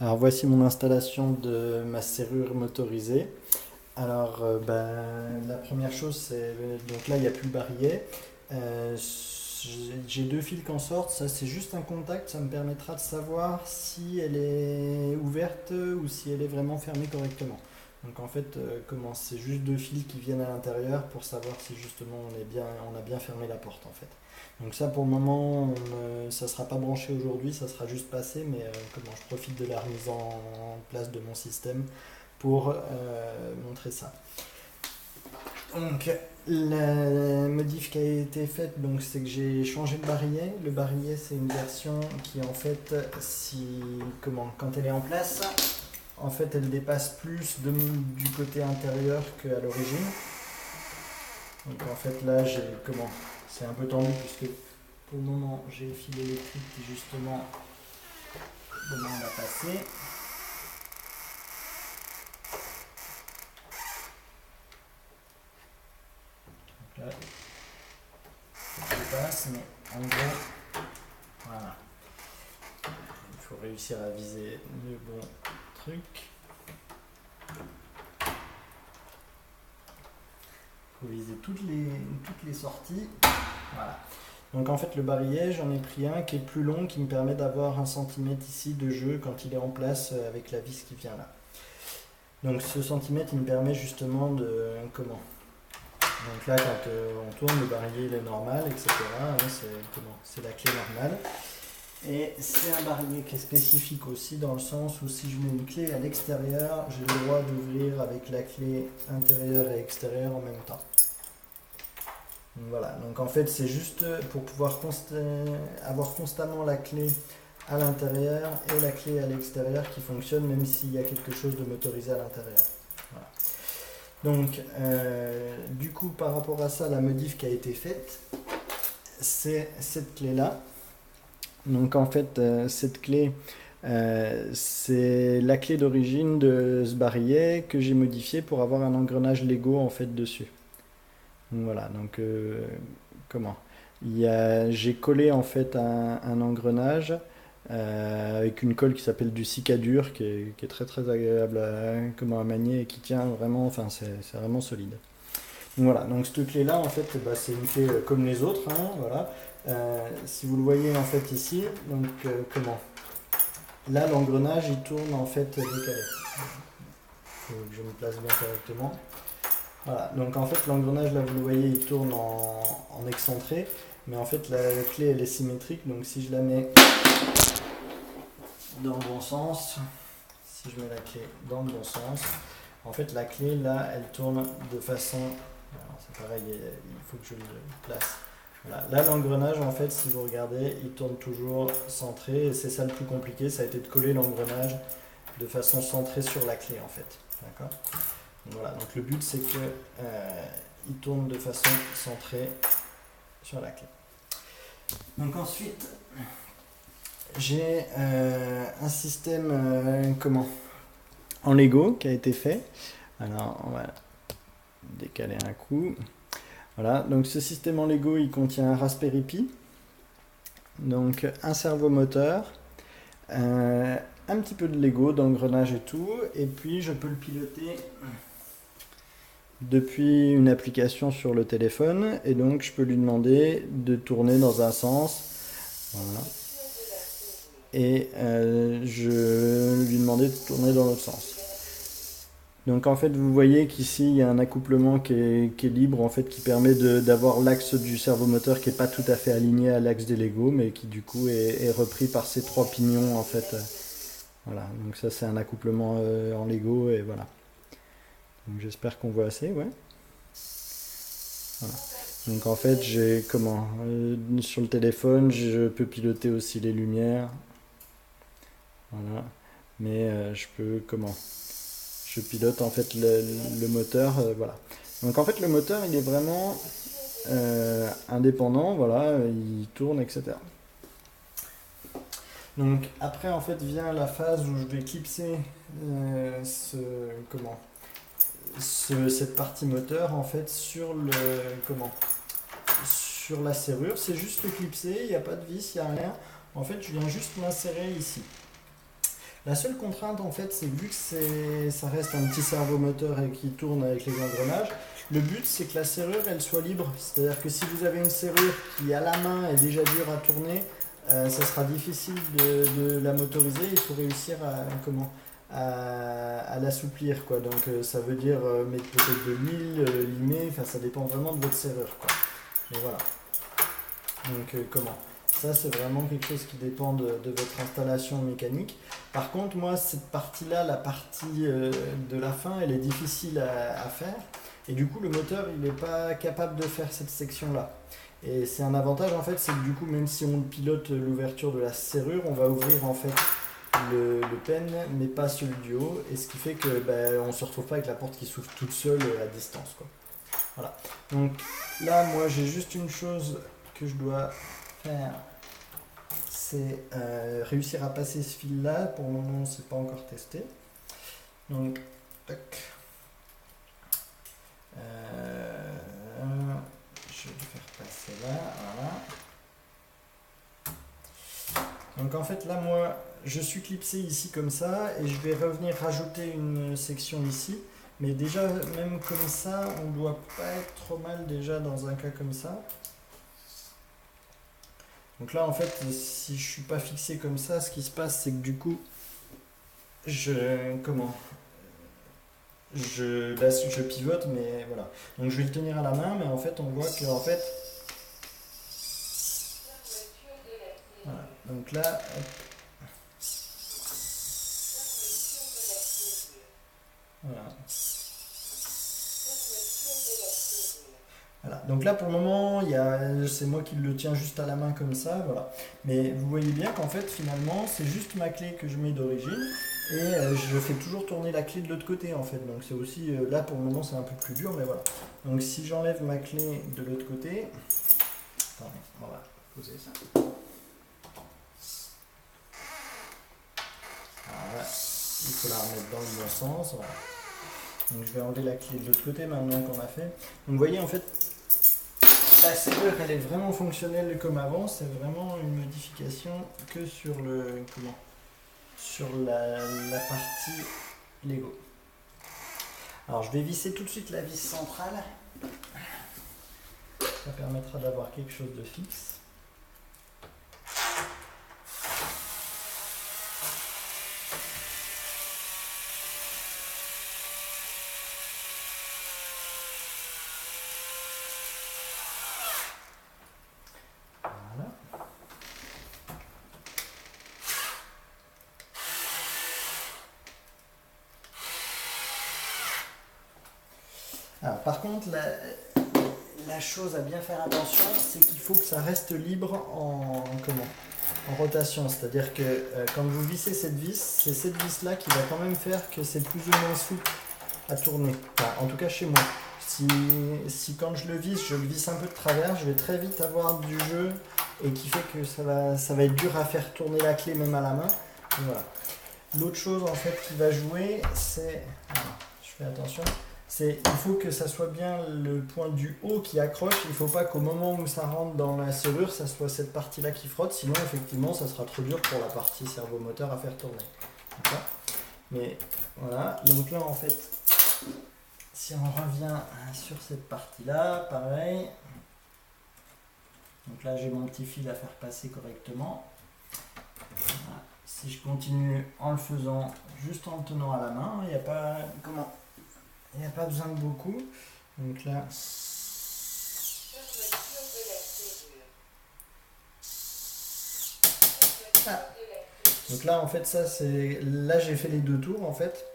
Alors voici mon installation de ma serrure motorisée. Alors la première chose c'est donc là il n'y a plus le barillet. J'ai deux fils qui en sortent, ça c'est juste un contact, ça me permettra de savoir si elle est ouverte ou si elle est vraiment fermée correctement. Donc en fait c'est juste deux fils qui viennent à l'intérieur pour savoir si justement on a bien fermé la porte en fait. Donc ça pour le moment ça ne sera pas branché aujourd'hui, ça sera juste passé, mais je profite de la remise en place de mon système pour montrer ça. Donc la modif qui a été faite, donc c'est que j'ai changé le barillet. Le barillet c'est une version qui en fait quand elle est en place, en fait elle dépasse plus du côté intérieur qu'à l'origine. Donc en fait là c'est un peu tendu puisque pour le moment j'ai le fil électrique qui justement demande à passer. Donc là ça passe, mais en gros voilà. Il faut réussir à viser le bon truc. Il faut viser toutes les sorties. Voilà. Donc en fait le barillet, j'en ai pris un qui est plus long, qui me permet d'avoir 1 cm ici de jeu quand il est en place avec la vis qui vient là. Donc ce centimètre il me permet justement de donc là quand on tourne le barillet il est normal, etc. Hein, c'est la clé normale. Et c'est un barillet qui est spécifique aussi dans le sens où si je mets une clé à l'extérieur, j'ai le droit d'ouvrir avec la clé intérieure et extérieure en même temps. Donc voilà, donc en fait c'est juste pour pouvoir avoir constamment la clé à l'intérieur et la clé à l'extérieur qui fonctionne même s'il y a quelque chose de motorisé à l'intérieur. Voilà. Donc du coup par rapport à ça, la modif qui a été faite, c'est cette clé là. Donc en fait cette clé c'est la clé d'origine de ce barillet que j'ai modifié pour avoir un engrenage Lego en fait dessus. Donc voilà, donc j'ai collé en fait un engrenage avec une colle qui s'appelle du Cicadur qui est très très agréable à manier et qui tient vraiment, enfin c'est vraiment solide. Donc voilà, donc cette clé là en fait c'est une clé comme les autres, hein, voilà. Si vous le voyez en fait ici, donc là l'engrenage il tourne en fait décalé. Faut que je me place bien correctement. Voilà, donc en fait l'engrenage là vous le voyez il tourne en excentré, mais en fait la clé elle est symétrique, donc si je la mets dans le bon sens, si je mets la clé dans le bon sens, en fait la clé là elle tourne de façon, c'est pareil, il faut que je le place. Voilà. Là l'engrenage en fait si vous regardez il tourne toujours centré et c'est ça le plus compliqué, ça a été de coller l'engrenage de façon centrée sur la clé en fait. D'accord ? Voilà, donc le but c'est que il tourne de façon centrée sur la clé. Donc ensuite j'ai un système en Lego qui a été fait. Alors on va décaler un coup. Voilà, donc ce système en Lego il contient un Raspberry Pi, donc un servomoteur, un petit peu de Lego, d'engrenage et tout, et puis je peux le piloter depuis une application sur le téléphone et donc je peux lui demander de tourner dans un sens, voilà, et je lui demander de tourner dans l'autre sens. Donc en fait vous voyez qu'ici il y a un accouplement qui est libre en fait, qui permet d'avoir l'axe du servomoteur qui n'est pas tout à fait aligné à l'axe des Lego, mais qui du coup est repris par ces trois pignons en fait. Voilà, donc ça c'est un accouplement en Lego et voilà. Donc j'espère qu'on voit assez, ouais. Voilà. Donc en fait j'ai sur le téléphone je peux piloter aussi les lumières. Voilà. Mais je peux je pilote en fait le moteur, voilà. Donc en fait le moteur il est vraiment indépendant, voilà, il tourne, etc. Donc après en fait vient la phase où je vais clipser cette partie moteur en fait sur sur la serrure. C'est juste clipsé, il n'y a pas de vis, il n'y a rien. En fait je viens juste l'insérer ici. La seule contrainte en fait, c'est que vu que ça reste un petit servomoteur et qui tourne avec les engrenages, le but c'est que la serrure elle soit libre. C'est-à-dire que si vous avez une serrure qui à la main est déjà dure à tourner, ça sera difficile de la motoriser. Il faut réussir à l'assouplir quoi. Donc ça veut dire mettre peut-être de l'huile, limer, enfin ça dépend vraiment de votre serrure quoi. Mais voilà. Donc ça c'est vraiment quelque chose qui dépend de votre installation mécanique. Par contre moi cette partie-là, la partie de la fin, elle est difficile à faire. Et du coup le moteur il n'est pas capable de faire cette section-là. Et c'est un avantage en fait, c'est que du coup même si on pilote l'ouverture de la serrure, on va ouvrir en fait le pen mais pas celui du haut. Et ce qui fait que on ne se retrouve pas avec la porte qui s'ouvre toute seule à distance quoi. Voilà. Donc là moi j'ai juste une chose que je dois faire, c'est réussir à passer ce fil là. Pour le moment c'est pas encore testé, donc tac. Je vais le faire passer là, voilà. Donc en fait là moi je suis clipsé ici comme ça et je vais revenir rajouter une section ici, mais déjà même comme ça on doit pas être trop mal déjà dans un cas comme ça. Donc là en fait si je suis pas fixé comme ça, ce qui se passe c'est que du coup je pivote, mais voilà. Donc je vais le tenir à la main, mais en fait on voit que en fait voilà. Donc là hop. Voilà. Voilà. Donc là pour le moment c'est moi qui le tiens juste à la main comme ça, voilà. Mais vous voyez bien qu'en fait finalement c'est juste ma clé que je mets d'origine et je fais toujours tourner la clé de l'autre côté en fait. Donc c'est aussi là pour le moment c'est un peu plus dur, mais voilà. Donc si j'enlève ma clé de l'autre côté, attendez, on va poser ça. Voilà. Il faut la remettre dans le bon sens, voilà. Donc je vais enlever la clé de l'autre côté maintenant qu'on a fait. Donc vous voyez en fait la serrure elle est vraiment fonctionnelle comme avant, c'est vraiment une modification que sur la partie Lego. Alors je vais visser tout de suite la vis centrale, ça permettra d'avoir quelque chose de fixe. Alors, par contre, la chose à bien faire attention, c'est qu'il faut que ça reste libre en rotation. C'est-à-dire que quand vous vissez cette vis, c'est cette vis-là qui va quand même faire que c'est plus ou moins souple à tourner. Enfin, en tout cas chez moi. Si quand je le visse un peu de travers, je vais très vite avoir du jeu et qui fait que ça va être dur à faire tourner la clé même à la main. Et voilà. L'autre chose en fait qui va jouer, c'est... Je fais attention. Il faut que ça soit bien le point du haut qui accroche. Il ne faut pas qu'au moment où ça rentre dans la serrure, ça soit cette partie-là qui frotte. Sinon, effectivement, ça sera trop dur pour la partie servomoteur à faire tourner. D'accord ? Mais voilà. Donc là, en fait, si on revient sur cette partie-là, pareil. Donc là, j'ai mon petit fil à faire passer correctement. Voilà. Si je continue en le faisant juste en le tenant à la main, il n'y a pas... Il n'y a pas besoin de beaucoup. Donc là. Ah. Donc là en fait ça c'est. Là j'ai fait les deux tours en fait.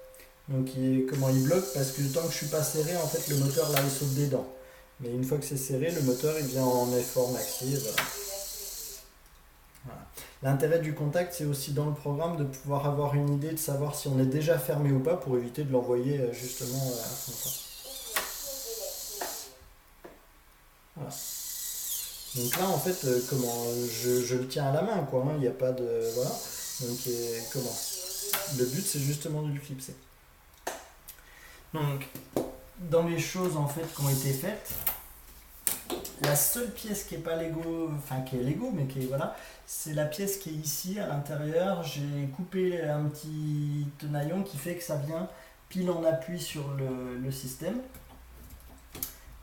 Donc il bloque parce que tant que je suis pas serré en fait le moteur là il saute des dents. Mais une fois que c'est serré, le moteur il vient en effort maxi. Voilà. Voilà. L'intérêt du contact, c'est aussi dans le programme de pouvoir avoir une idée de savoir si on est déjà fermé ou pas pour éviter de l'envoyer justement à fond. Voilà. Donc là, en fait, je le tiens à la main, quoi. Il n'y a pas de... Voilà. Donc, le but, c'est justement de le clipser. Donc, dans les choses, en fait, qui ont été faites, la seule pièce qui est pas Lego, enfin qui est Lego, mais qui est voilà, c'est la pièce qui est ici à l'intérieur. J'ai coupé un petit tenaillon qui fait que ça vient pile en appui sur le système.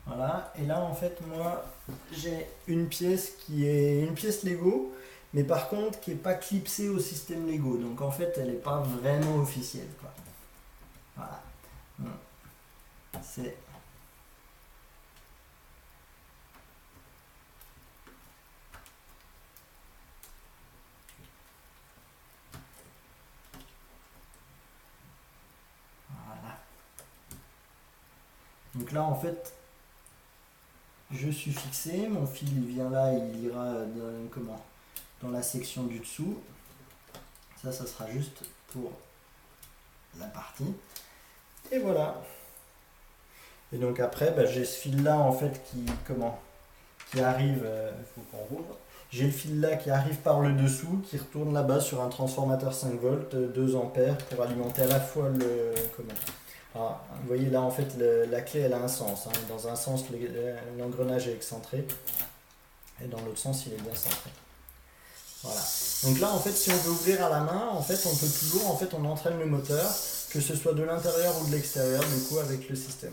Voilà, et là en fait moi j'ai une pièce qui est une pièce Lego, mais par contre qui est pas clipsée au système Lego, donc en fait elle n'est pas vraiment officielle quoi. Voilà. C'est voilà. Donc là en fait je suis fixé, mon fil il vient là, il ira dans la section du dessous. Ça sera juste pour la partie. Et voilà. Et donc après, j'ai ce fil là en fait qui arrive, faut qu'on rouvre. J'ai le fil là qui arrive par le dessous, qui retourne là-bas sur un transformateur 5 volts, 2 ampères pour alimenter à la fois le Alors, vous voyez là en fait la clé elle a un sens. Hein. Dans un sens l'engrenage est excentré et dans l'autre sens il est bien centré. Voilà. Donc là en fait si on veut ouvrir à la main, en fait on peut toujours, en fait on entraîne le moteur, que ce soit de l'intérieur ou de l'extérieur du coup avec le système.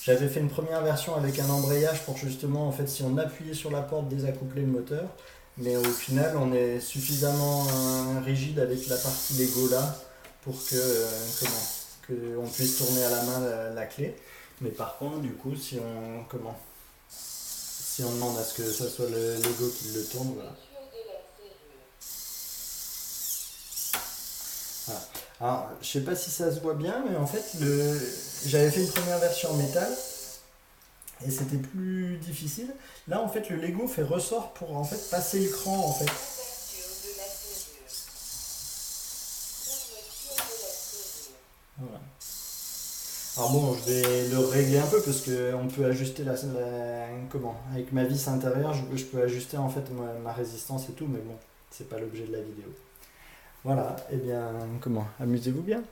J'avais fait une première version avec un embrayage pour justement en fait si on appuyait sur la porte désaccoupler le moteur, mais au final on est suffisamment rigide avec la partie Lego là pour que on puisse tourner à la main la clé. Mais par contre du coup si on demande à ce que ce soit le Lego qui le tourne, voilà. Voilà. Alors, je sais pas si ça se voit bien, mais en fait, j'avais fait une première version en métal et c'était plus difficile. Là, en fait, le Lego fait ressort pour en fait passer le cran en fait. Voilà. Alors bon, je vais le régler un peu parce qu'on peut ajuster avec ma vis intérieure, je peux ajuster en fait ma résistance et tout, mais bon, c'est pas l'objet de la vidéo. Voilà, et bien, amusez-vous bien.